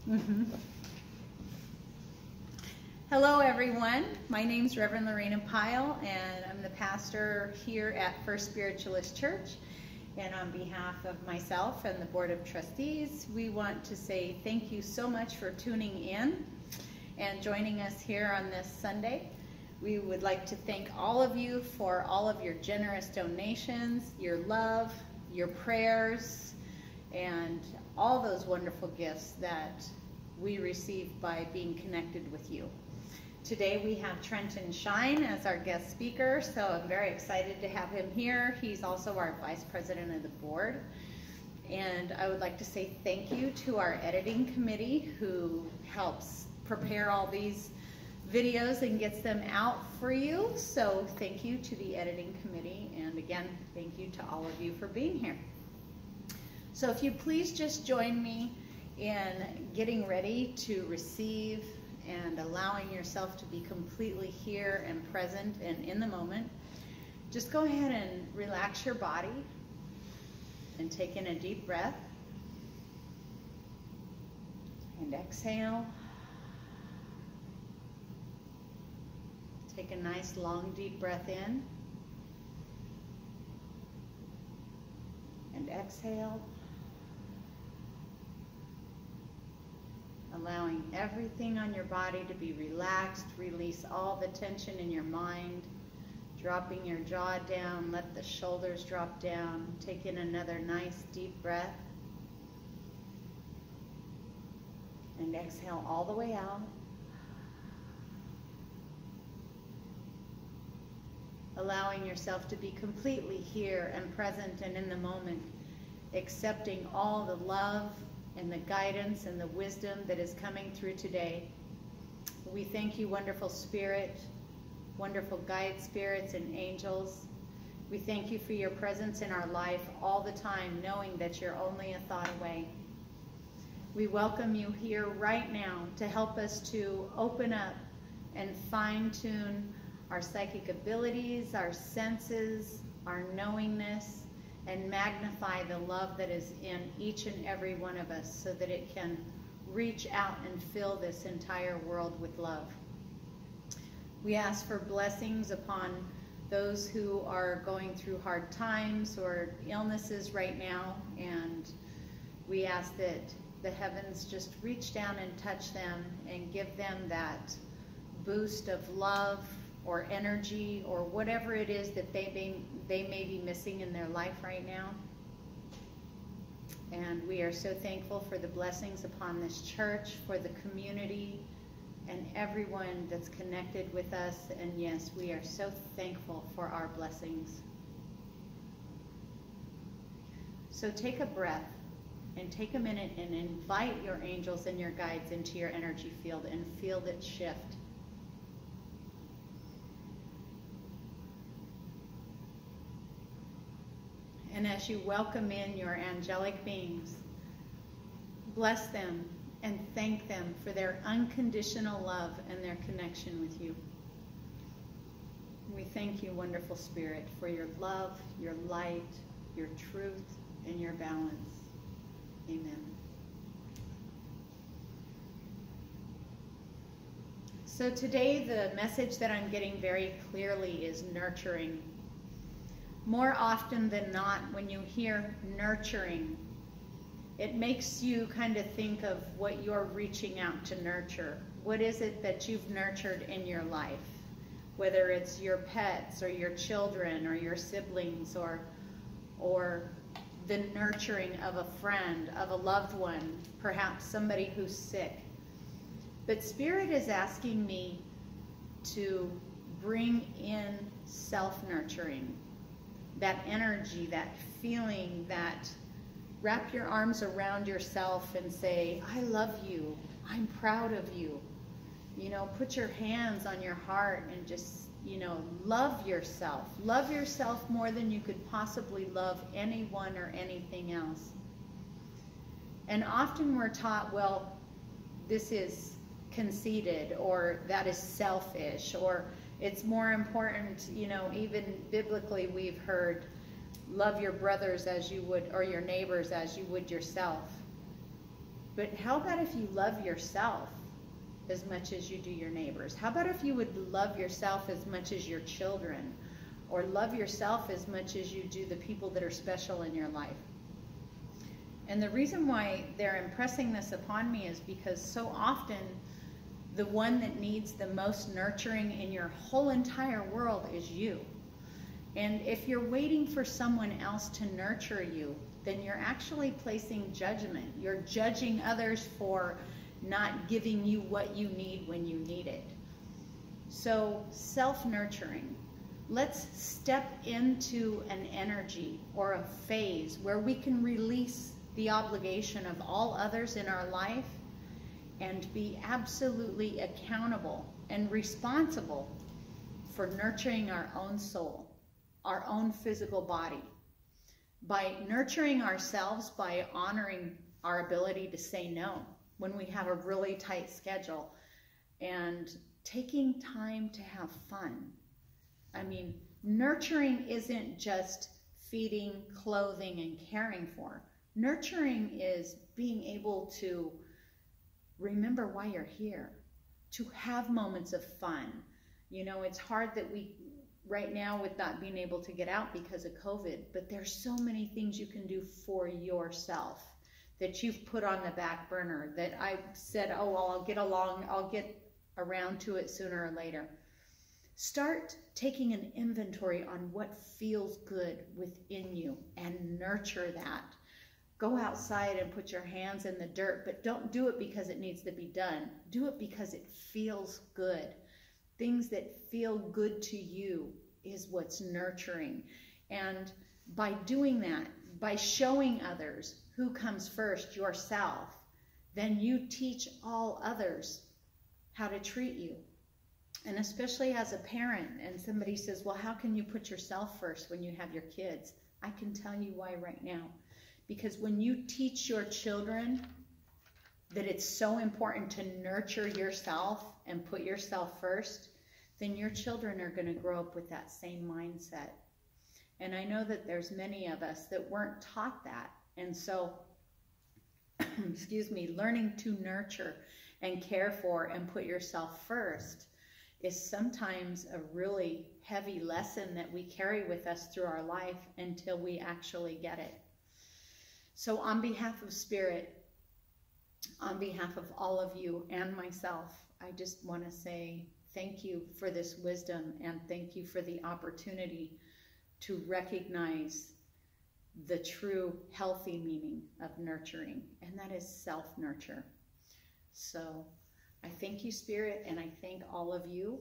Mm-hmm. Hello everyone, my name is Reverend Lorina Pyle and I'm the pastor here at First Spiritualist Church, and on behalf of myself and the Board of Trustees, we want to say thank you so much for tuning in and joining us here on this Sunday. We would like to thank all of you for all of your generous donations, your love, your prayers, and all those wonderful gifts that we receive by being connected with you. Today we have Trenton Shine as our guest speaker, so I'm very excited to have him here. He's also our Vice President of the Board. And I would like to say thank you to our editing committee who helps prepare all these videos and gets them out for you. So thank you to the editing committee, and again, thank you to all of you for being here. So if you please just join me in getting ready to receive and allowing yourself to be completely here and present and in the moment. Just go ahead and relax your body and take in a deep breath and exhale. Take a nice long deep breath in and exhale. Allowing everything on your body to be relaxed. Release all the tension in your mind. Dropping your jaw down. Let the shoulders drop down. Take in another nice deep breath. And exhale all the way out. Allowing yourself to be completely here and present and in the moment. Accepting all the love and the guidance and the wisdom that is coming through today. We thank you, wonderful Spirit, wonderful guide spirits and angels. We thank you for your presence in our life all the time, knowing that you're only a thought away. We welcome you here right now to help us to open up and fine-tune our psychic abilities, our senses, our knowingness, and magnify the love that is in each and every one of us so that it can reach out and fill this entire world with love. We ask for blessings upon those who are going through hard times or illnesses right now, and we ask that the heavens just reach down and touch them and give them that boost of love or energy or whatever it is that they may be missing in their life right now. And we are so thankful for the blessings upon this church, for the community, and everyone that's connected with us. And yes, we are so thankful for our blessings. So take a breath and take a minute and invite your angels and your guides into your energy field and feel it shift. And as you welcome in your angelic beings, bless them and thank them for their unconditional love and their connection with you. We thank you, wonderful Spirit, for your love, your light, your truth, and your balance. Amen. So today the message that I'm getting very clearly is nurturing. More often than not, when you hear nurturing, it makes you kind of think of what you're reaching out to nurture. What is it that you've nurtured in your life? Whether it's your pets or your children or your siblings or the nurturing of a friend, of a loved one, perhaps somebody who's sick. But Spirit is asking me to bring in self-nurturing. That energy, that feeling, that wrap your arms around yourself and say, I love you, I'm proud of you. You know, put your hands on your heart and just, you know, love yourself. Love yourself more than you could possibly love anyone or anything else. And often we're taught, well, this is conceited, or that is selfish, or it's more important, you know, even biblically we've heard, love your brothers as you would, or your neighbors as you would yourself. But how about if you love yourself as much as you do your neighbors? How about if you would love yourself as much as your children, or love yourself as much as you do the people that are special in your life? And the reason why they're impressing this upon me is because so often the one that needs the most nurturing in your whole entire world is you. And if you're waiting for someone else to nurture you, then you're actually placing judgment. You're judging others for not giving you what you need when you need it. So self-nurturing. Let's step into an energy or a phase where we can release the obligation of all others in our life and be absolutely accountable and responsible for nurturing our own soul, our own physical body. By nurturing ourselves, by honoring our ability to say no when we have a really tight schedule, and taking time to have fun. I mean, nurturing isn't just feeding, clothing, and caring for. Nurturing is being able to remember why you're here, to have moments of fun. You know, it's hard that we, right now, with not being able to get out because of COVID, but there's so many things you can do for yourself that you've put on the back burner that I said, oh, well, I'll get around to it sooner or later. Start taking an inventory on what feels good within you and nurture that. Go outside and put your hands in the dirt, but don't do it because it needs to be done. Do it because it feels good. Things that feel good to you is what's nurturing. And by doing that, by showing others who comes first, yourself, then you teach all others how to treat you. And especially as a parent, and somebody says, well, how can you put yourself first when you have your kids? I can tell you why right now. Because when you teach your children that it's so important to nurture yourself and put yourself first, then your children are going to grow up with that same mindset. And I know that there's many of us that weren't taught that. And so, excuse me, learning to nurture and care for and put yourself first is sometimes a really heavy lesson that we carry with us through our life until we actually get it. So on behalf of Spirit, on behalf of all of you and myself, I just want to say thank you for this wisdom, and thank you for the opportunity to recognize the true healthy meaning of nurturing, and that is self-nurture. So I thank you, Spirit, and I thank all of you.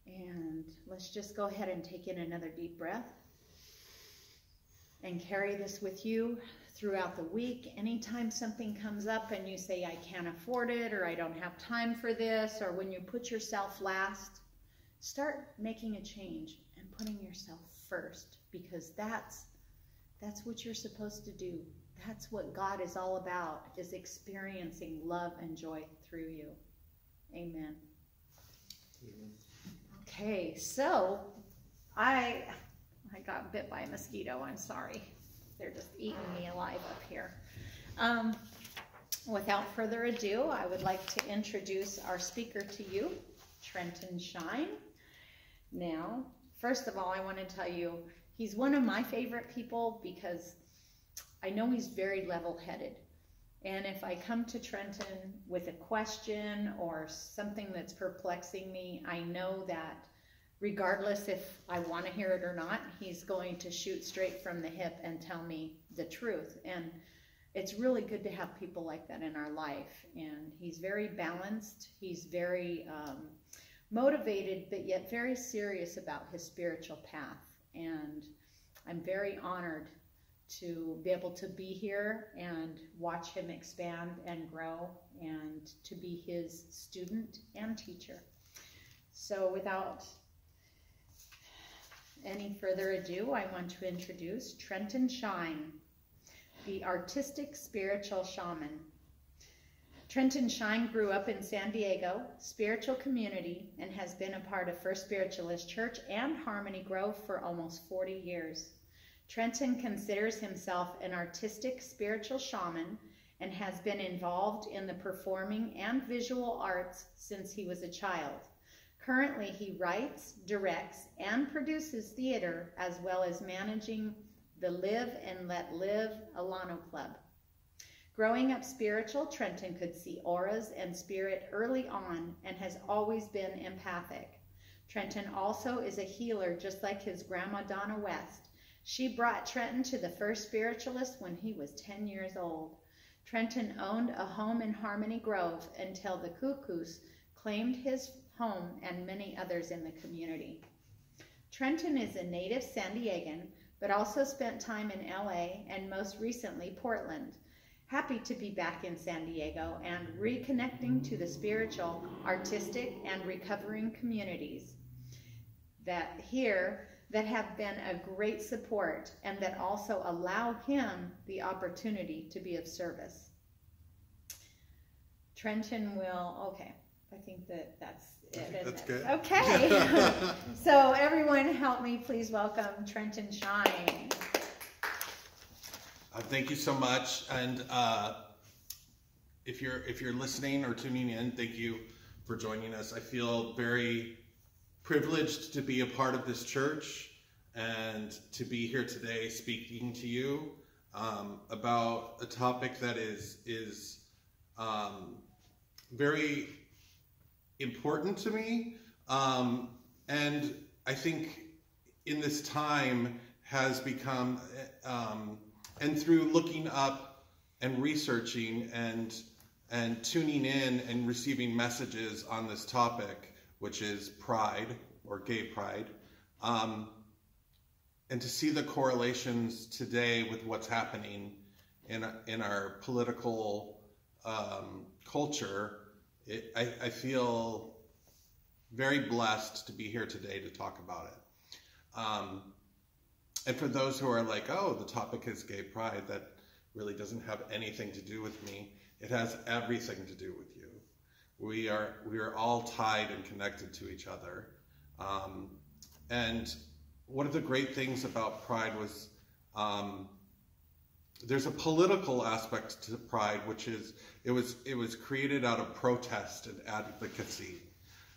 And let's just go ahead and take in another deep breath and carry this with you throughout the week. Anytime something comes up and you say, I can't afford it, or I don't have time for this, or when you put yourself last, start making a change and putting yourself first, because that's what you're supposed to do. That's what God is all about, is experiencing love and joy through you. Amen. Okay, so I got bit by a mosquito. I'm sorry. They're just eating me alive up here. Without further ado, I would like to introduce our speaker to you, Trenton Shine. Now, first of all, I want to tell you, he's one of my favorite people because I know he's very level-headed. And if I come to Trenton with a question or something that's perplexing me, I know that regardless if I want to hear it or not, he's going to shoot straight from the hip and tell me the truth. And it's really good to have people like that in our life. And he's very balanced. He's very motivated, but yet very serious about his spiritual path. And I'm very honored to be able to be here and watch him expand and grow, and to be his student and teacher. So without any further ado, I want to introduce Trenton Shine, the artistic spiritual shaman. Trenton Shine grew up in San Diego spiritual community and has been a part of First Spiritualist Church and Harmony Grove for almost 40 years. Trenton considers himself an artistic spiritual shaman and has been involved in the performing and visual arts since he was a child. Currently, he writes, directs, and produces theater, as well as managing the Live and Let Live Alano Club. Growing up spiritual, Trenton could see auras and spirit early on and has always been empathic. Trenton also is a healer, just like his grandma Donna West. She brought Trenton to the first spiritualist when he was 10 years old. Trenton owned a home in Harmony Grove until the Cuckoos claimed his home and many others in the community. Trenton is a native San Diegan, but also spent time in LA and most recently Portland. Happy to be back in San Diego and reconnecting to the spiritual, artistic, and recovering communities that have been a great support and that also allow him the opportunity to be of service. Trenton will, okay, I think that's it. That's good. Okay. So everyone help me please welcome Trenton Shine. Thank you so much, and if you're listening or tuning in, thank you for joining us. I feel very privileged to be a part of this church and to be here today speaking to you about a topic that is very important to me, and I think in this time has become and through looking up and researching and tuning in and receiving messages on this topic, which is pride or gay pride, and to see the correlations today with what's happening in our political culture, I feel very blessed to be here today to talk about it. And for those who are like, oh, the topic is gay pride, that really doesn't have anything to do with me. It has everything to do with you. We are all tied and connected to each other. And one of the great things about pride was there's a political aspect to pride, which is it was created out of protest and advocacy.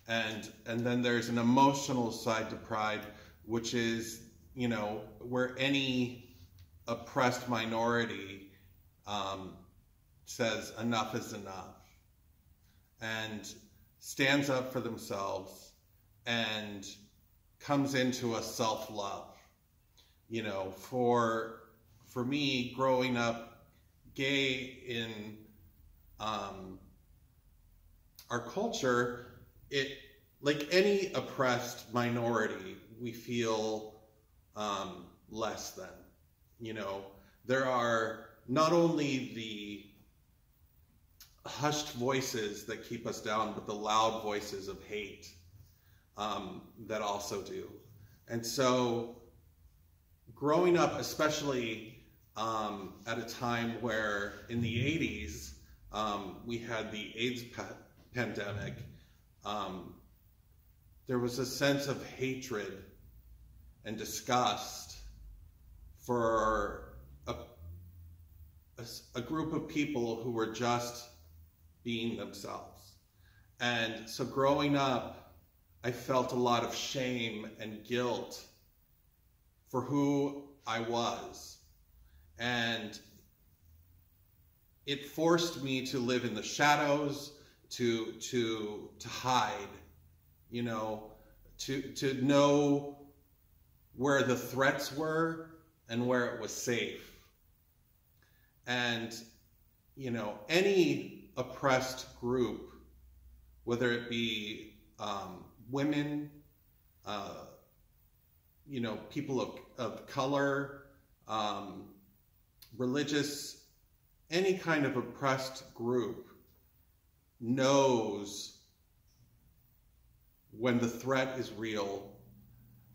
And then there's an emotional side to pride, which is, you know, where any oppressed minority says enough is enough and stands up for themselves and comes into a self-love. You know, for me, growing up gay in our culture, it, like any oppressed minority, we feel less than. You know, there are not only the hushed voices that keep us down, but the loud voices of hate that also do. And so growing up, especially at a time where in the 80s we had the AIDS pandemic, there was a sense of hatred and disgust for a group of people who were just being themselves. And so growing up, I felt a lot of shame and guilt for who I was. And it forced me to live in the shadows, to hide, you know, to know where the threats were and where it was safe. And, you know, any oppressed group, whether it be women, you know, people of color, religious, any kind of oppressed group knows when the threat is real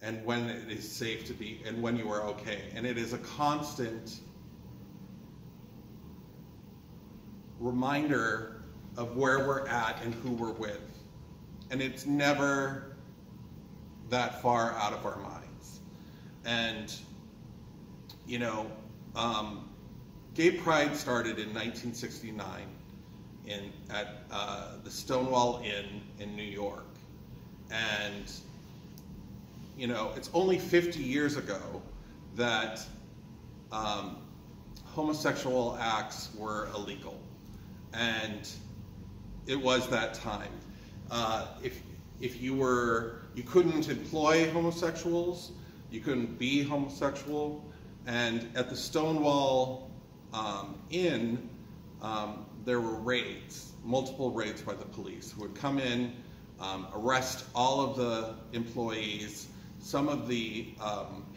and when it is safe to be, and when you are okay. And it is a constant reminder of where we're at and who we're with. And it's never that far out of our minds. And, you know, Gay Pride started in 1969 at the Stonewall Inn in New York. And, you know, it's only 50 years ago that homosexual acts were illegal. And it was that time. If you couldn't employ homosexuals, you couldn't be homosexual. And at the Stonewall Inn, there were raids, multiple raids by the police who would come in, arrest all of the employees, some of the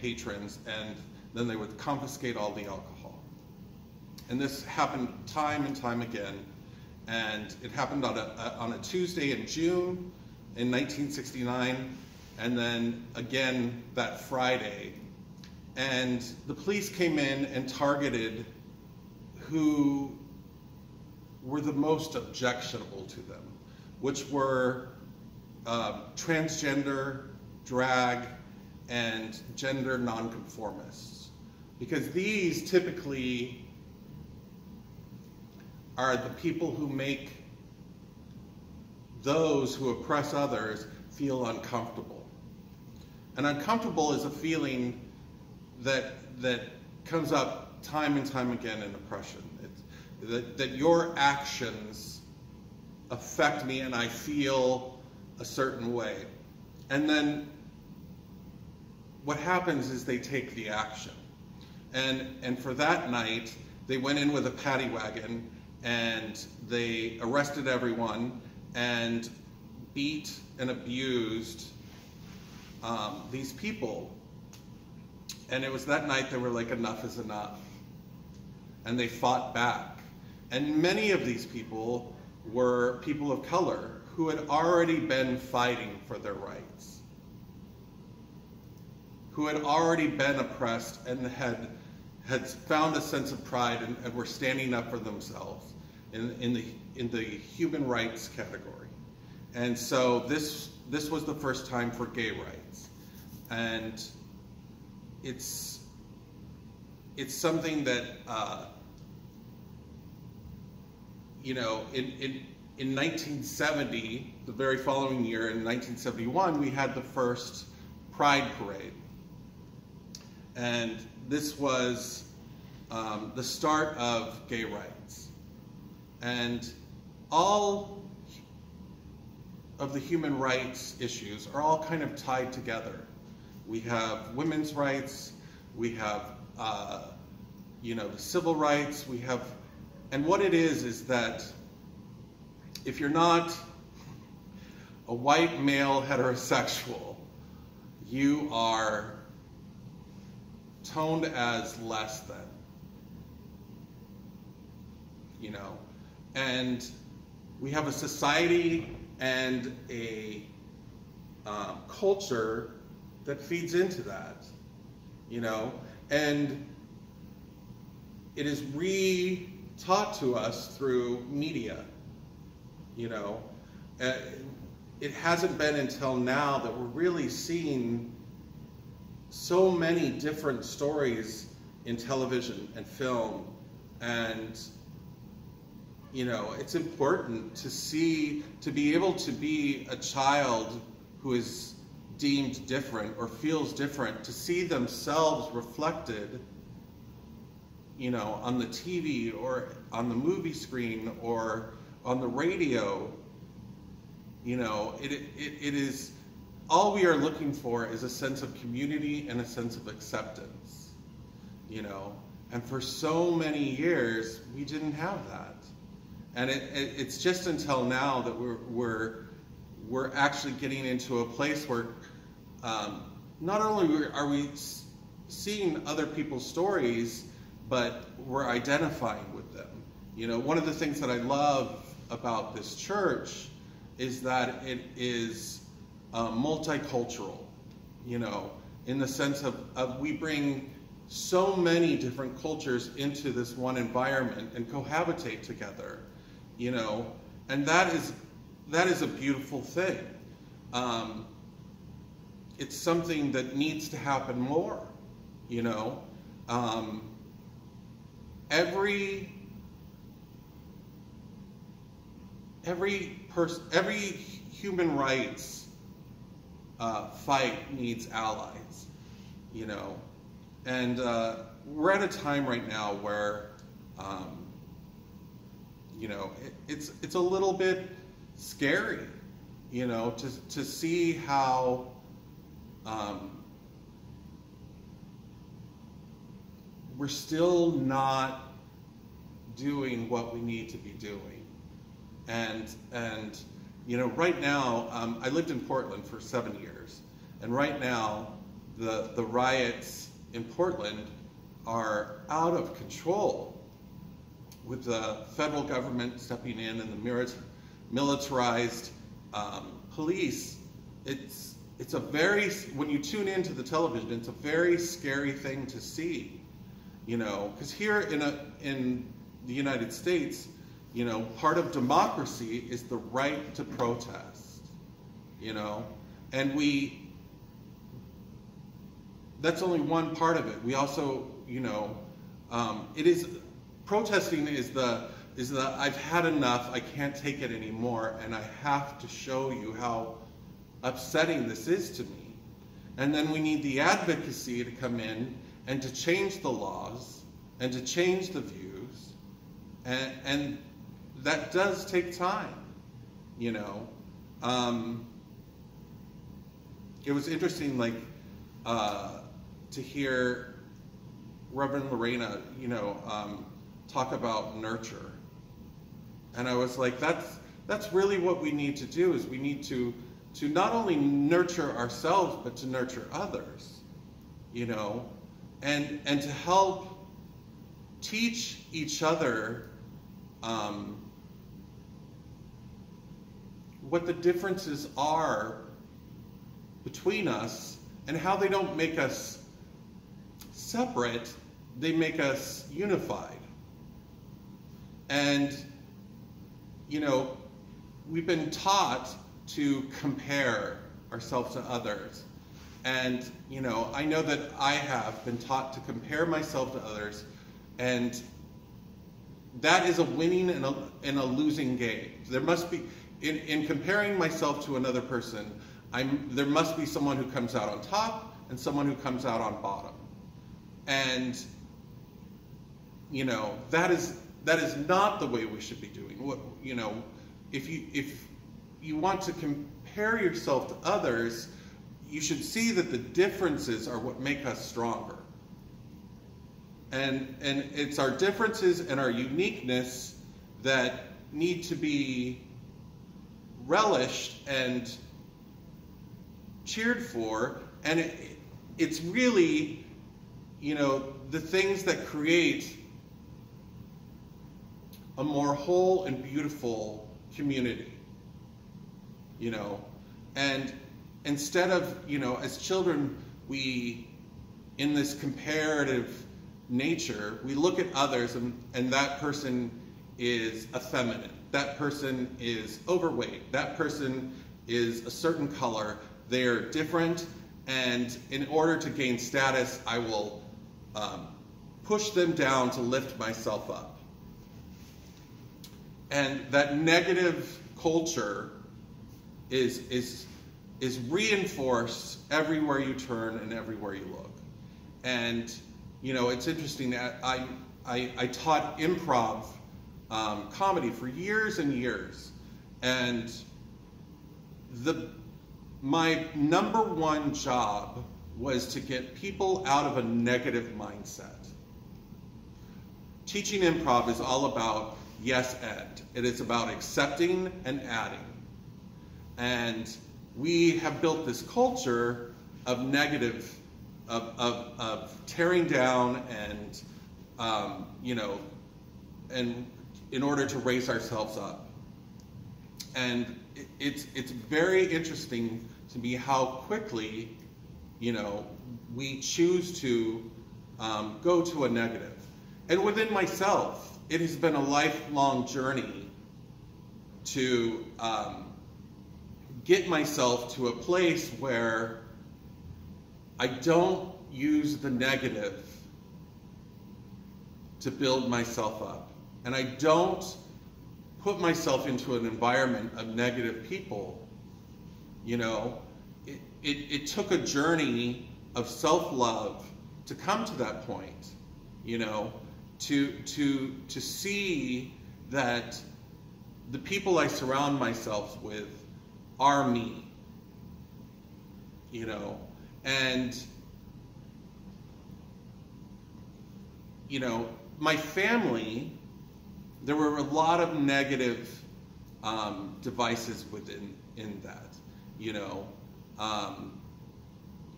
patrons, and then they would confiscate all the alcohol. And this happened time and time again. And it happened on a Tuesday in June in 1969, and then again that Friday. And the police came in and targeted who were the most objectionable to them, which were transgender, drag, and gender nonconformists. Because these typically are the people who make those who oppress others feel uncomfortable. And uncomfortable is a feeling that comes up time and time again in oppression. That your actions affect me and I feel a certain way. And then what happens is they take the action. And for that night, they went in with a paddy wagon and they arrested everyone and beat and abused these people. And it was that night they were like, enough is enough. And they fought back. And many of these people were people of color who had already been fighting for their rights, who had already been oppressed and had found a sense of pride and were standing up for themselves in the human rights category. And so this was the first time for gay rights. And it's something that you know, in 1970, the very following year, in 1971, we had the first Pride Parade. And this was the start of gay rights. And all of the human rights issues are all kind of tied together. We have women's rights, we have you know, the civil rights, we have, and what it is that if you're not a white male heterosexual, you are toned as less than, you know. And we have a society and a culture that feeds into that, you know. And it is re-taught to us through media, you know. It hasn't been until now that we're really seeing so many different stories in television and film, and you know, it's important to be able to be a child who is deemed different or feels different, to see themselves reflected, you know, on the TV or on the movie screen or on the radio. You know, it is, all we are looking for is a sense of community and a sense of acceptance, you know. And for so many years, we didn't have that. And it's just until now that we're actually getting into a place where not only are we seeing other people's stories, but we're identifying with them. You know, one of the things that I love about this church is that it is multicultural, you know, in the sense of we bring so many different cultures into this one environment and cohabitate together, you know, and that is a beautiful thing. It's something that needs to happen more, you know. every human rights fight needs allies, you know, and we're at a time right now where, you know, it's a little bit scary, you know, to see how we're still not doing what we need to be doing. And you know, right now, I lived in Portland for 7 years, and right now, the riots in Portland are out of control, with the federal government stepping in and the militarized police. It's a very, when you tune into the television, it's a very scary thing to see, you know, because here in the United States, you know, part of democracy is the right to protest, you know, and that's only one part of it. We also, you know, protesting is the I've had enough, I can't take it anymore, and I have to show you how upsetting this is to me. And then we need the advocacy to come in and to change the laws and to change the views, and that does take time, you know. It was interesting, like, to hear Reverend Lorina, you know, talk about nurture. And I was like, that's really what we need to do, is we need to not only nurture ourselves, but to nurture others, you know, and to help teach each other what the differences are between us and how they don't make us separate, they make us unified. And, you know, we've been taught to compare ourselves to others. And, you know, I know that I have been taught to compare myself to others, and that is a winning and a losing game. There must be, in comparing myself to another person, there must be someone who comes out on top and someone who comes out on bottom. And, you know, that is not the way we should be doing. What, you know, if you want to compare yourself to others, you should see that the differences are what make us stronger. And it's our differences and our uniqueness that need to be relished and cheered for, and it's really, you know, the things that create a more whole and beautiful community, you know. And instead of, you know, as children, we, in this comparative nature, we look at others and that person is effeminate, that person is overweight, that person is a certain color, they're different, and in order to gain status, I will push them down to lift myself up. And that negative culture is reinforced everywhere you turn and everywhere you look. And, you know, it's interesting that I taught improv comedy for years and years, and my number one job was to get people out of a negative mindset. Teaching improv is all about yes and. It is about accepting and adding. And we have built this culture of negative, of tearing down and, you know, and in order to raise ourselves up. And it's very interesting to me how quickly, you know, we choose to go to a negative. And within myself, it has been a lifelong journey to get myself to a place where I don't use the negative to build myself up. And I don't put myself into an environment of negative people. You know, it took a journey of self-love to come to that point, you know, to see that the people I surround myself with are me, you know, and, you know, my family, there were a lot of negative devices within that, you know,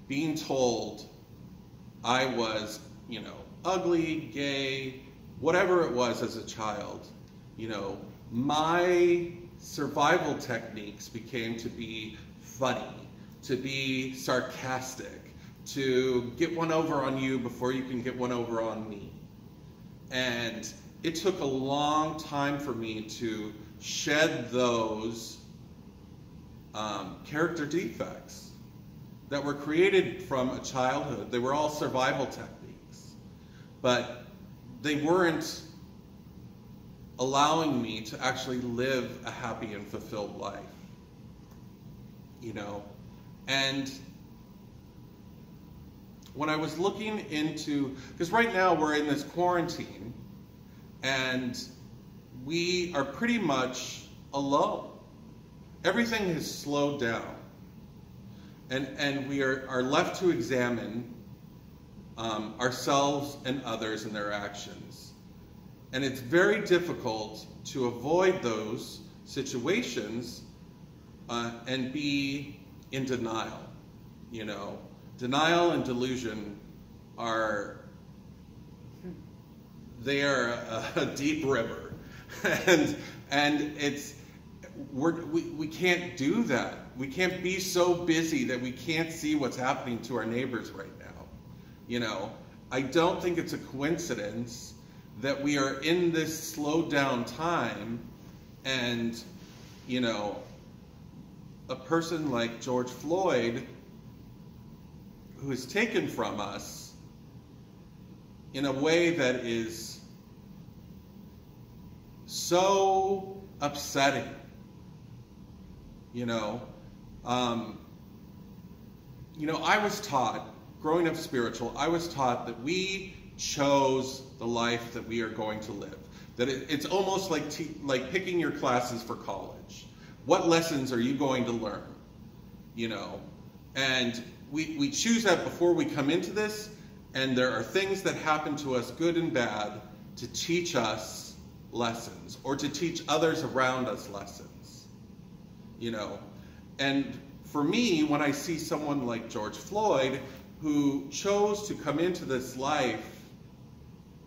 being told I was, you know, ugly, gay, whatever it was as a child, you know, my survival techniques became to be funny, to be sarcastic, to get one over on you before you can get one over on me. And it took a long time for me to shed those character defects that were created from a childhood. They were all survival techniques, but they weren't allowing me to actually live a happy and fulfilled life, you know. And when I was looking into, because right now we're in this quarantine and we are pretty much alone. Everything has slowed down, and we are left to examine ourselves and others and their actions. And it's very difficult to avoid those situations and be in denial. You know, denial and delusion are a deep river, and it's we can't do that. We can't be so busy that we can't see what's happening to our neighbors right now. You know, I don't think it's a coincidence that we are in this slowed down time, and, you know, a person like George Floyd, who is taken from us in a way that is so upsetting, you know. I was taught, growing up spiritual, I was taught that we chose the life that we are going to live. That it's almost like picking your classes for college. What lessons are you going to learn? You know, and we choose that before we come into this, and there are things that happen to us, good and bad, to teach us lessons, or to teach others around us lessons. You know, and for me, when I see someone like George Floyd, who chose to come into this life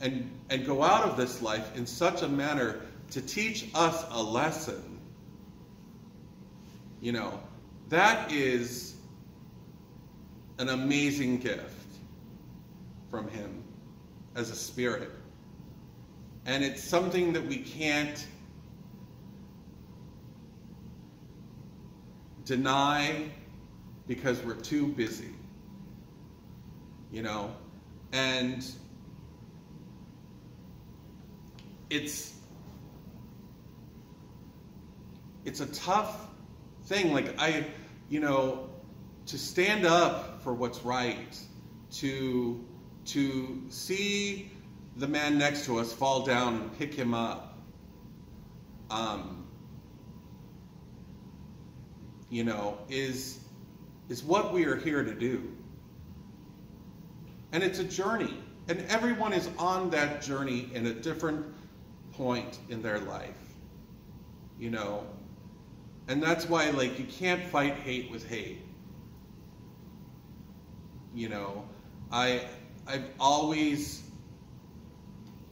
and go out of this life in such a manner to teach us a lesson, you know, that is an amazing gift from him as a spirit. And it's something that we can't deny because we're too busy, you know. And it's a tough thing, like to stand up for what's right, to see the man next to us fall down and pick him up, you know, is what we are here to do. And it's a journey, and everyone is on that journey in a different point in their life, you know. And that's why, like, you can't fight hate with hate. You know, I've always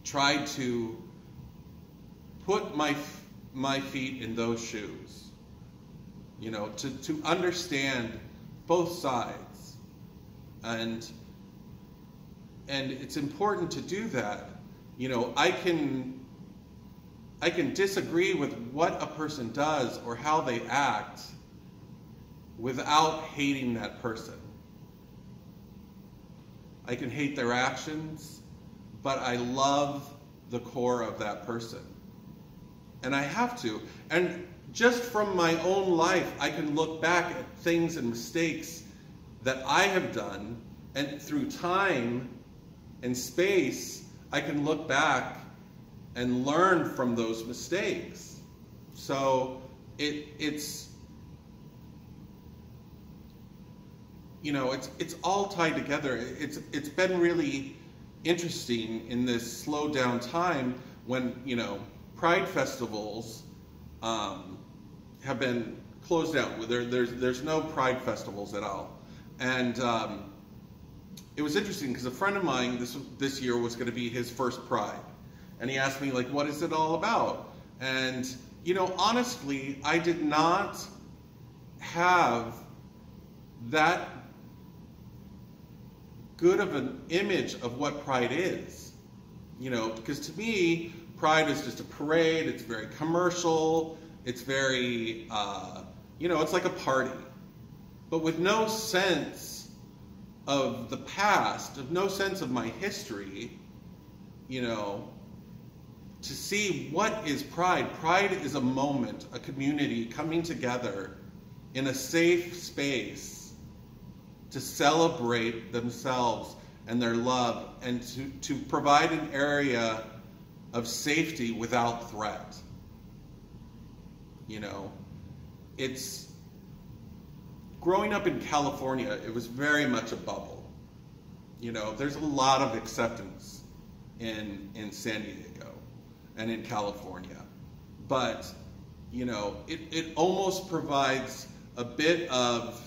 tried to put my feet in those shoes, you know, to understand both sides. And it's important to do that. You know, I can disagree with what a person does or how they act without hating that person. I can hate their actions, but I love the core of that person. And I have to. And just from my own life, I can look back at things and mistakes that I have done, and through time and space, I can look back and learn from those mistakes. So it's you know, it's all tied together. It's been really interesting in this slow down time when, you know, Pride festivals have been closed down. There's no Pride festivals at all. And it was interesting because a friend of mine this year was going to be his first Pride. And he asked me, like, what is it all about? And, you know, honestly, I did not have that good of an image of what Pride is. You know, because to me, Pride is just a parade. It's very commercial. It's very, you know, it's like a party. But with no sense of the past, of no sense of my history, you know, to see what is Pride. Pride is a moment, a community coming together in a safe space to celebrate themselves and their love, and to provide an area of safety without threat. You know, it's growing up in California, it was very much a bubble. You know, there's a lot of acceptance in San Diego and in California, but you know, it almost provides a bit of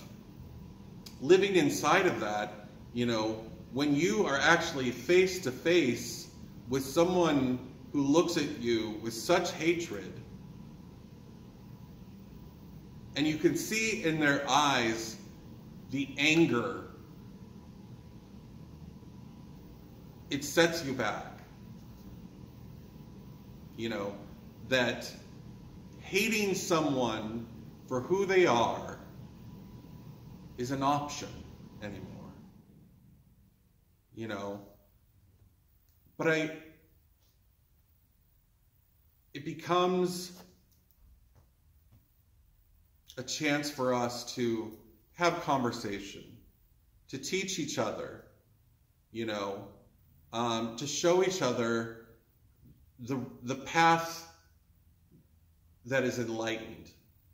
living inside of that. You know, when you are actually face to face with someone who looks at you with such hatred, and you can see in their eyes the anger, it sets you back. You know, that hating someone for who they are is an option anymore. You know, but it becomes a chance for us to have conversation, to teach each other, you know, to show each other the path that is enlightened.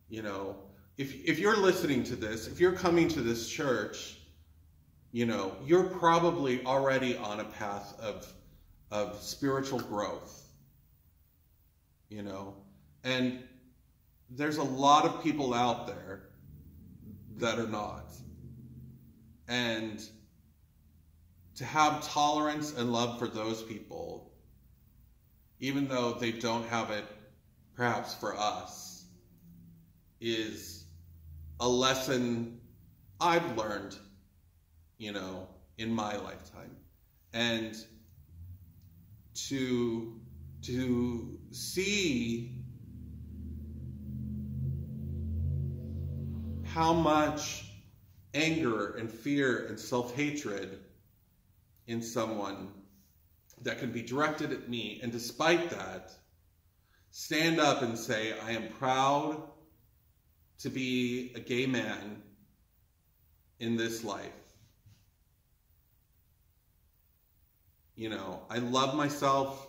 You know, if you're listening to this, if you're coming to this church, you know, you're probably already on a path of spiritual growth, you know, and there's a lot of people out there that are not. And to have tolerance and love for those people, even though they don't have it perhaps for us, is a lesson I've learned, you know, in my lifetime. And to see how much anger and fear and self-hatred in someone that can be directed at me, and despite that, stand up and say, I am proud to be a gay man in this life. You know, I love myself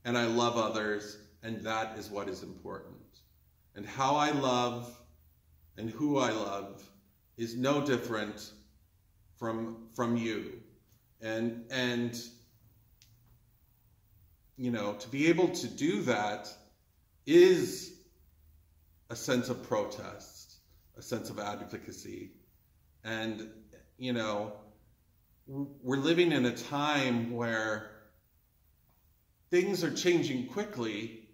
and I love others, and that is what is important. And how I love and who I love is no different from you. And you know, to be able to do that is a sense of protest, a sense of advocacy. And, you know, we're living in a time where things are changing quickly,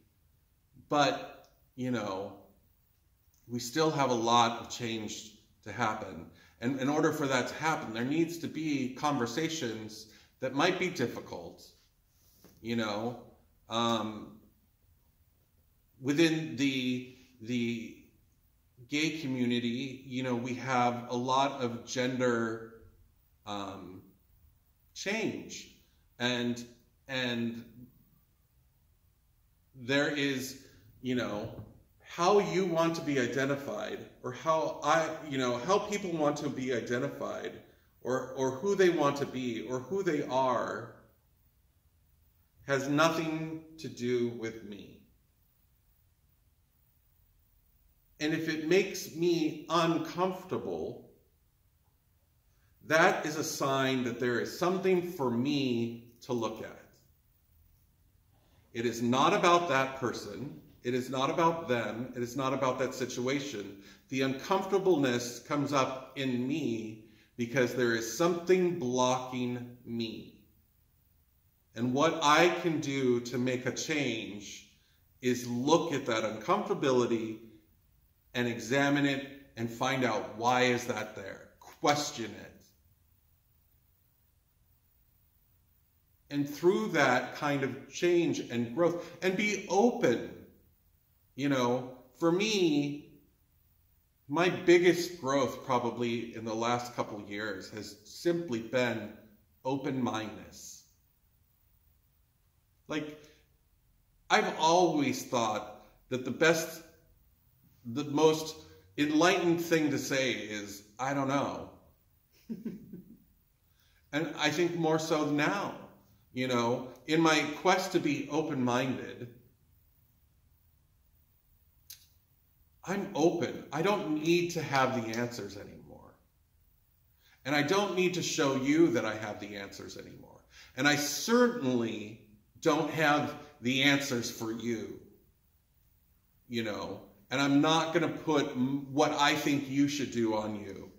but, you know, we still have a lot of change to happen. And in order for that to happen, there needs to be conversations that might be difficult, you know, within the gay community. You know, we have a lot of gender change, and there is, how you want to be identified, or how how people want to be identified, or who they want to be, or who they are, has nothing to do with me. And if it makes me uncomfortable, that is a sign that there is something for me to look at. It is not about that person. It is not about them. It is not about that situation. The uncomfortableness comes up in me because there is something blocking me. And what I can do to make a change is look at that uncomfortability and examine it and find out, why is that there? Question it. And through that kind of change and growth, and be open. For me, my biggest growth probably in the last couple of years has simply been open-mindedness. Like, I've always thought that the most enlightened thing to say is, I don't know. And I think more so now, in my quest to be open-minded, I'm open. I don't need to have the answers anymore. And I don't need to show you that I have the answers anymore. And I certainly don't have the answers for you, and I'm not going to put what I think you should do on you.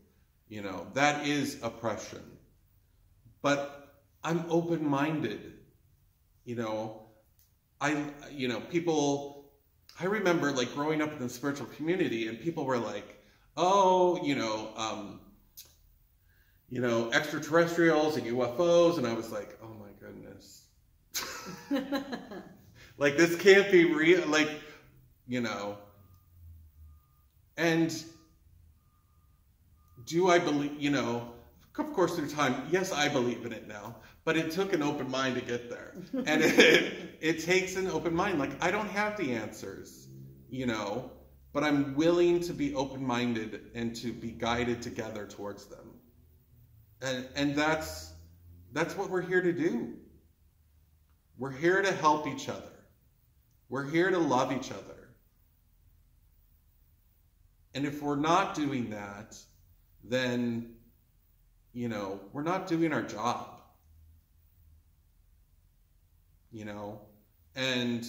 That is oppression. But I'm open-minded. I remember like growing up in the spiritual community, and people were like, oh, extraterrestrials and UFOs. And I was like, oh my goodness. Like, this can't be real. Like, and do I believe, of course through time, yes, I believe in it now, but it took an open mind to get there. And it takes an open mind. Like, I don't have the answers, but I'm willing to be open-minded and to be guided together towards them. And that's what we're here to do. We're here to help each other. We're here to love each other. And if we're not doing that, then, we're not doing our job. And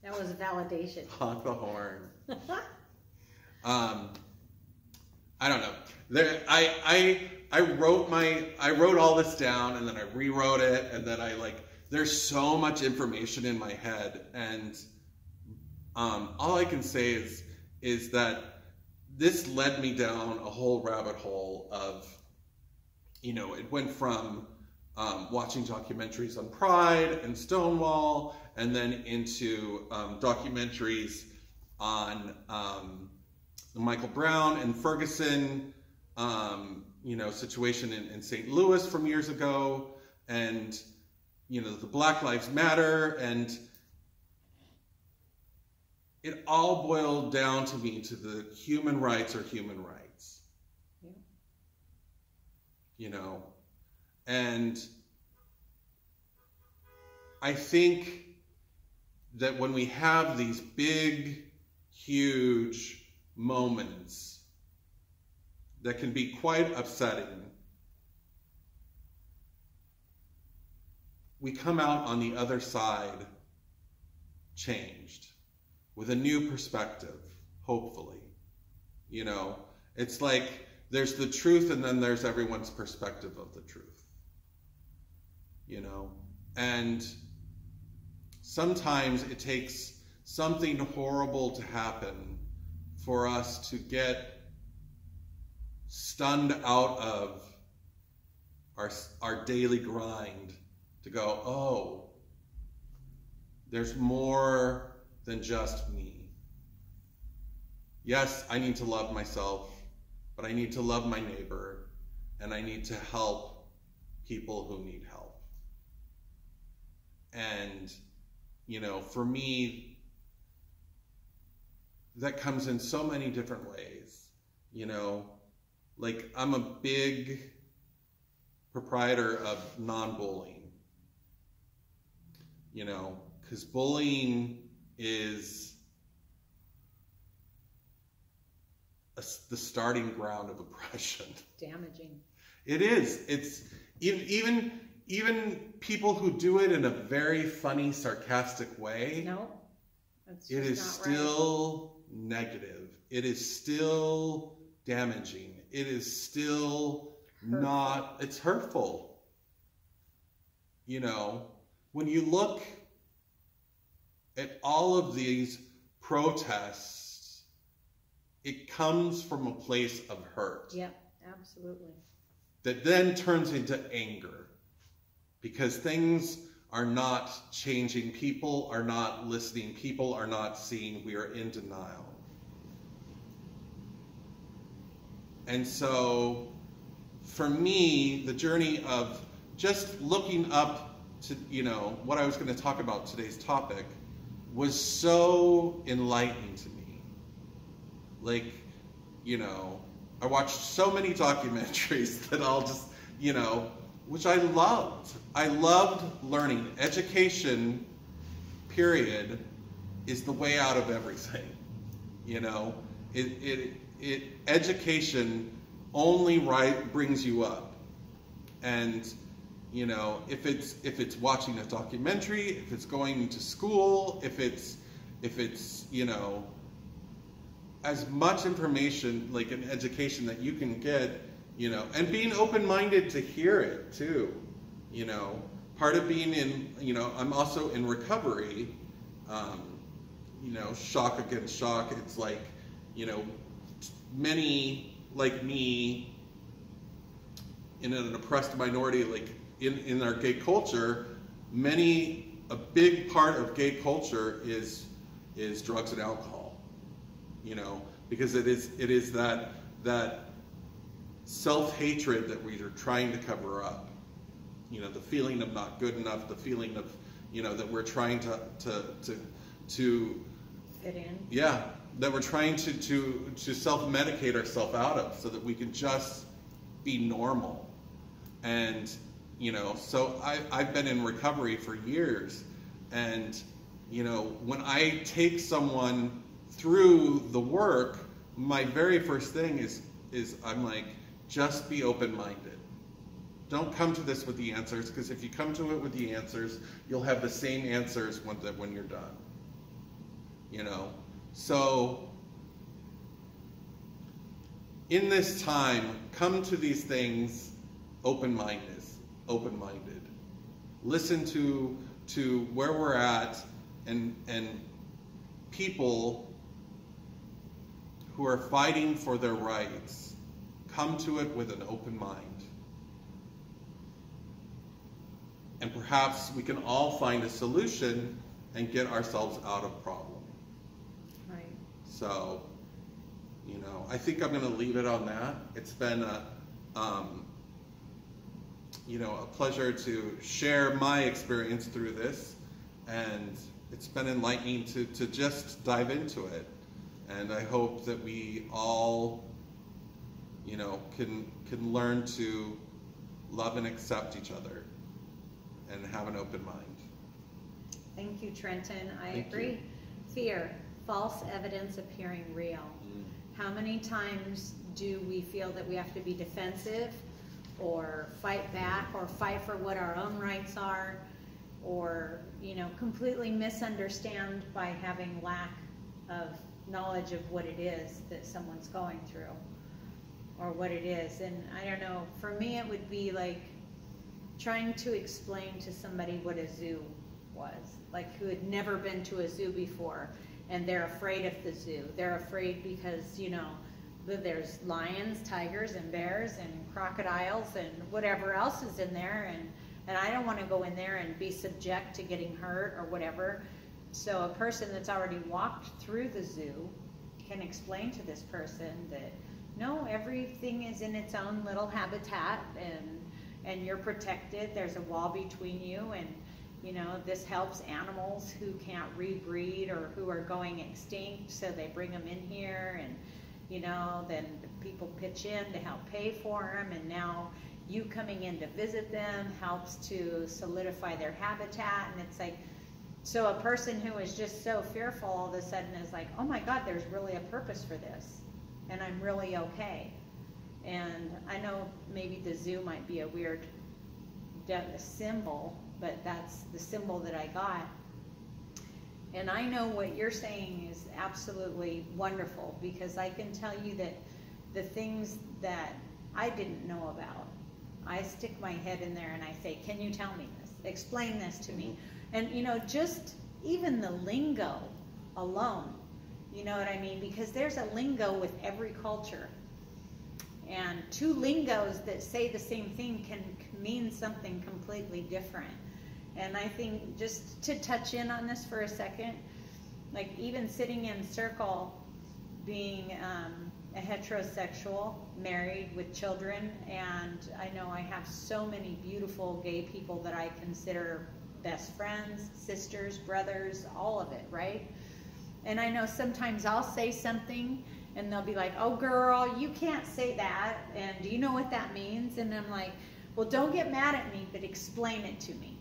that was a validation. Honk the horn. I don't know. I wrote all this down, and then I rewrote it, and then there's so much information in my head, and all I can say is that this led me down a whole rabbit hole of, it went from watching documentaries on Pride and Stonewall, and then into documentaries on the Michael Brown and Ferguson, situation in St. Louis from years ago, and, the Black Lives Matter, and it all boiled down to me to the human rights are human rights. Yeah. And I think that when we have these big, huge moments that can be quite upsetting, we come out on the other side changed with a new perspective, hopefully. It's like there's the truth, and then there's everyone's perspective of the truth. And sometimes it takes something horrible to happen for us to get stunned out of our daily grind, to go, oh, there's more than just me. Yes, I need to love myself, but I need to love my neighbor, and I need to help people who need help. And, you know, for me, that comes in so many different ways. You know, like I'm a big proprietor of non-bullying, you know, because bullying is the starting ground of oppression. Damaging. It is. It's even people who do it in a very funny, sarcastic way. No, that's it is still negative. It is still damaging. It is still hurtful. It's hurtful. You know, when you look at all of these protests, it comes from a place of hurt. Yep, absolutely. That then turns into anger because things are not changing. People are not listening. People are not seeing. We are in denial. And so, for me, the journey of just looking up to, you know, what I was going to talk about today's topic was so enlightening to me. Like, you know, I watched so many documentaries that I'll just, you know, which I loved. I loved learning. Education, period, is the way out of everything. You know, education only brings you up. And, you know, if it's watching a documentary, if it's going to school, if it's, you know, as much information, like an education that you can get, you know, and being open-minded to hear it too, you know. Part of being in, you know, I'm also in recovery, you know, shock against shock. It's like, you know, many like me in an oppressed minority, like in our gay culture, a big part of gay culture is drugs and alcohol, you know, because it is that self-hatred that we are trying to cover up, you know, the feeling of not good enough, the feeling of, you know, that we're trying to fit in. Yeah, that we're trying to self-medicate ourselves out of so that we can just be normal. And, you know, so I've been in recovery for years, and, you know, when I take someone through the work, my very first thing is I'm like, just be open-minded. Don't come to this with the answers, because if you come to it with the answers, you'll have the same answers when you're done. You know? So, in this time, come to these things open-minded. Listen to where we're at, and people who are fighting for their rights, come to it with an open mind. And perhaps we can all find a solution and get ourselves out of problem. Right. So, you know, I think I'm going to leave it on that. It's been you know, a pleasure to share my experience through this, and it's been enlightening to just dive into it. And I hope that we all, you know, can learn to love and accept each other and have an open mind. Thank you, Trenton. I Thank agree. you. Fear, false evidence appearing real. How many times do we feel that we have to be defensive or fight back or fight for what our own rights are, or, you know, completely misunderstand by having lack of knowledge of what it is that someone's going through or what it is. And I don't know, for me it would be like trying to explain to somebody what a zoo was, like who had never been to a zoo before, and they're afraid of the zoo. They're afraid because, you know, there's lions, tigers, and bears, and crocodiles, and whatever else is in there, and I don't want to go in there and be subject to getting hurt or whatever. So a person that's already walked through the zoo can explain to this person that, no, everything is in its own little habitat, and you're protected. There's a wall between you, You know, this helps animals who can't rebreed or who are going extinct, so they bring them in here, and, you know, then people pitch in to help pay for them, and now you coming in to visit them helps to solidify their habitat. And it's like, so a person who is just so fearful all of a sudden is like, oh my God, there's really a purpose for this, and I'm really okay. And I know maybe the zoo might be a weird symbol, but that's the symbol that I got. And I know what you're saying is absolutely wonderful, because I can tell you that the things that I didn't know about, I stick my head in there and I say, can you tell me this? Explain this to me. And, you know, just even the lingo alone, you know what I mean? Because there's a lingo with every culture. And two lingos that say the same thing can mean something completely different. And I think, just to touch in on this for a second, like even sitting in circle, being a heterosexual, married with children, and I know I have so many beautiful gay people that I consider best friends, sisters, brothers, all of it, right? And I know sometimes I'll say something and they'll be like, oh girl, you can't say that, and do you know what that means? And I'm like, well, don't get mad at me, but explain it to me.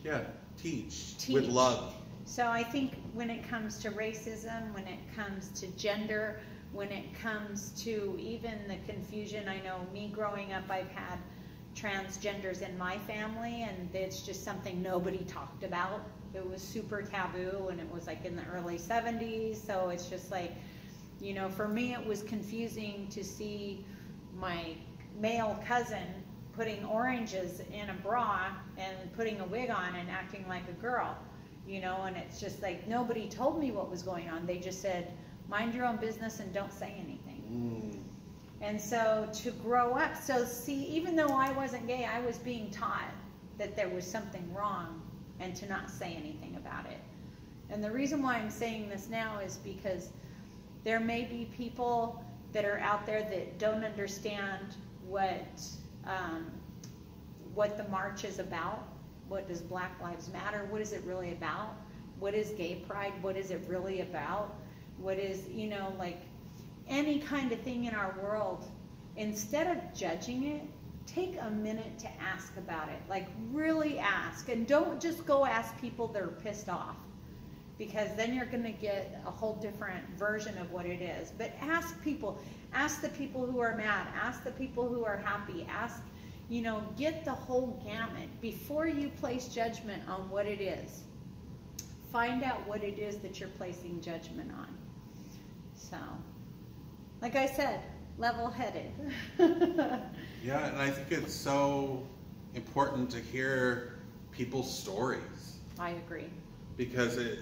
Yeah, teach. With love. So I think when it comes to racism, when it comes to gender, when it comes to even the confusion, I know me growing up, I've had transgenders in my family, and it's just something nobody talked about. It was super taboo, and it was like in the early 70s, so it's just like, you know, for me it was confusing to see my male cousin putting oranges in a bra and putting a wig on and acting like a girl, you know, and it's just like nobody told me what was going on. They just said, mind your own business and don't say anything. And so to grow up, so see, even though I wasn't gay, I was being taught that there was something wrong and to not say anything about it. And the reason why I'm saying this now is because there may be people that are out there that don't understand what the march is about. What does Black Lives Matter? What is it really about? What is gay pride? What is it really about? What is, you know, like any kind of thing in our world, instead of judging it, take a minute to ask about it. Like really ask, and don't just go ask people that are pissed off, because then you're going to get a whole different version of what it is. But ask people, ask the people who are mad, ask the people who are happy, ask, you know, get the whole gamut before you place judgment on what it is. Find out what it is that you're placing judgment on. So, like I said, level-headed. Yeah, and I think it's so important to hear people's stories. I agree. Because it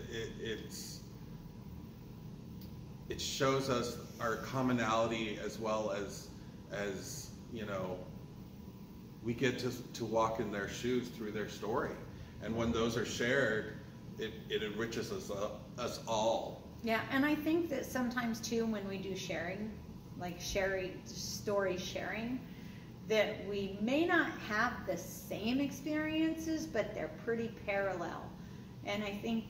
shows us our commonality, as well as you know, we get to walk in their shoes through their story, and when those are shared, it enriches us all. Yeah, and I think that sometimes too, when we do sharing, like story sharing, that we may not have the same experiences, but they're pretty parallel. And I think,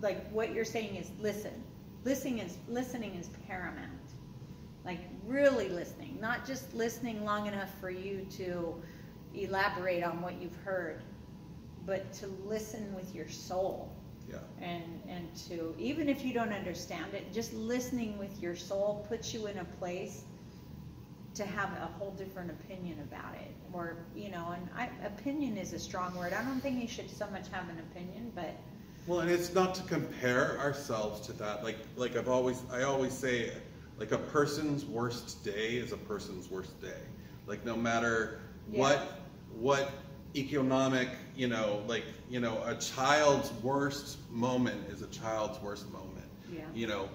like what you're saying is listen. Listening is paramount. Like really listening, not just listening long enough for you to elaborate on what you've heard, but to listen with your soul. Yeah. And to, even if you don't understand it, just listening with your soul puts you in a place to have a whole different opinion about it. Or, you know, and opinion is a strong word. I don't think you should so much have an opinion, but... Well, and it's not to compare ourselves to that. Like I always say, like a person's worst day is a person's worst day. Like no matter what economic, you know, like, you know, a child's worst moment is a child's worst moment. Yeah. You know,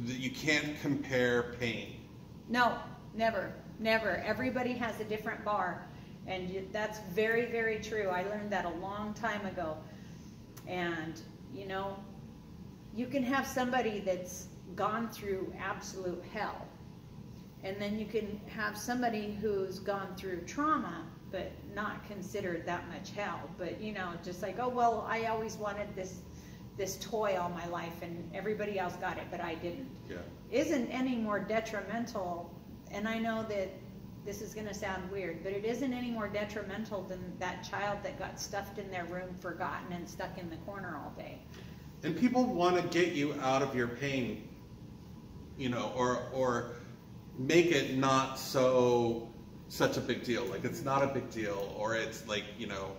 you can't compare pain. No, never, never. Everybody has a different bar. And that's very, very true. I learned that a long time ago. And, you know, you can have somebody that's gone through absolute hell. And then you can have somebody who's gone through trauma but not considered that much hell. But, you know, just like, oh, well, I always wanted this toy all my life and everybody else got it, but I didn't. Yeah. Isn't any more detrimental, and I know that this is going to sound weird, but it isn't any more detrimental than that child that got stuffed in their room, forgotten, and stuck in the corner all day. And people want to get you out of your pain, you know, or make it not such a big deal. Like, it's not a big deal, or it's like, you know,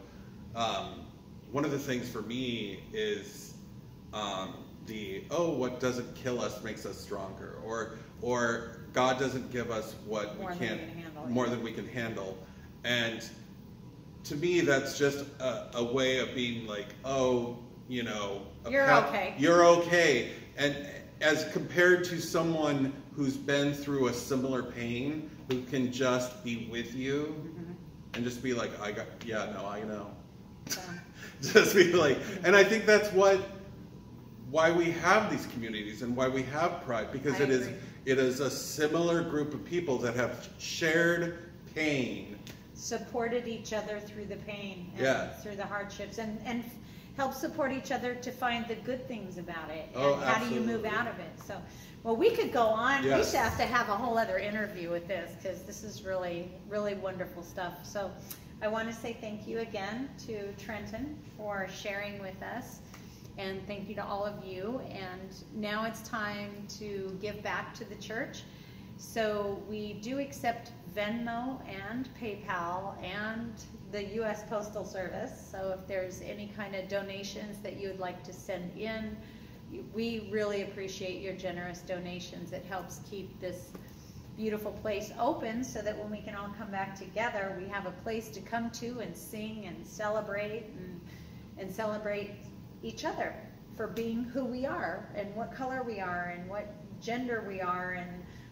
one of the things for me is what doesn't kill us makes us stronger, or God doesn't give us what more than we can handle. And to me, that's just a way of being like, oh, you know, okay. You're okay. And as compared to someone who's been through a similar pain, who can just be with you and just be like, I know. Yeah. Just be like, and I think that's why we have these communities and why we have Pride, because it is a similar group of people that have shared pain, supported each other through the pain and through the hardships, and help support each other to find the good things about it. And how do you move out of it? So, well, we could go on. Yes. We should have to have a whole other interview with this, because this is really, really wonderful stuff. So I want to say thank you again to Trenton for sharing with us. And thank you to all of you. And now it's time to give back to the church. So we do accept Venmo and PayPal and the U.S. Postal Service. So if there's any kind of donations that you would like to send in, we really appreciate your generous donations. It helps keep this beautiful place open so that when we can all come back together, we have a place to come to and sing and celebrate and celebrate each other for being who we are and what color we are and what gender we are and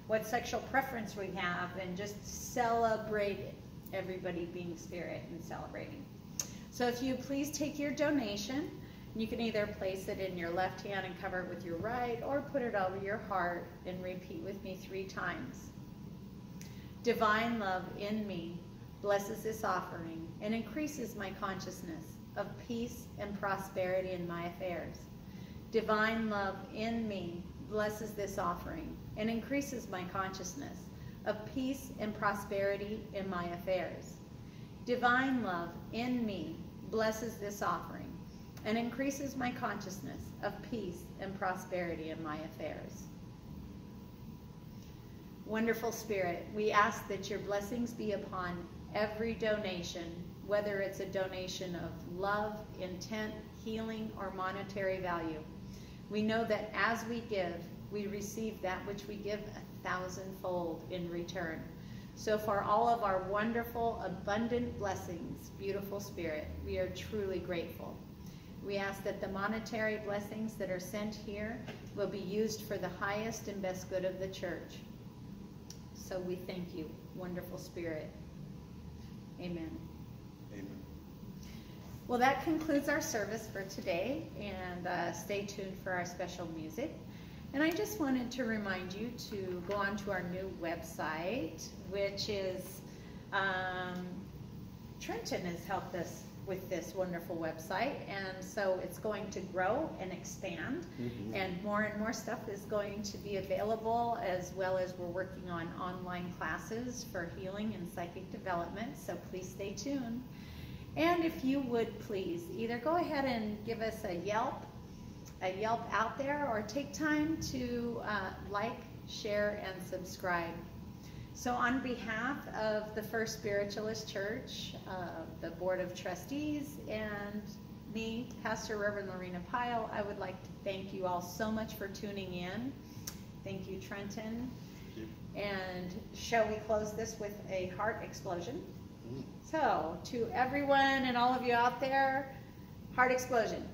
what sexual preference we have, and just celebrate everybody being spirit and celebrating. So if you please take your donation, you can either place it in your left hand and cover it with your right, or put it over your heart and repeat with me 3 times. Divine love in me blesses this offering and increases my consciousness of peace and prosperity in my affairs. Divine love in me blesses this offering and increases my consciousness of peace and prosperity in my affairs. Divine love in me blesses this offering and increases my consciousness of peace and prosperity in my affairs. Wonderful Spirit, we ask that your blessings be upon every donation, whether it's a donation of love, intent, healing, or monetary value. We know that as we give, we receive that which we give 1,000-fold in return. So for all of our wonderful, abundant blessings, beautiful Spirit, we are truly grateful. We ask that the monetary blessings that are sent here will be used for the highest and best good of the church. So we thank you, wonderful Spirit. Amen. Amen. Well, that concludes our service for today, and stay tuned for our special music. And I just wanted to remind you to go on to our new website, which is, Trenton has helped us with this wonderful website, and so it's going to grow and expand, and more stuff is going to be available, as well as we're working on online classes for healing and psychic development, so please stay tuned. And if you would please either go ahead and give us a Yelp out there, or take time to like, share, and subscribe. So on behalf of the First Spiritualist Church, the Board of Trustees, and me, Pastor Reverend Lorina Pyle, I would like to thank you all so much for tuning in. Thank you, Trenton. Thank you. And shall we close this with a heart explosion? So, to everyone and all of you out there, heart explosion.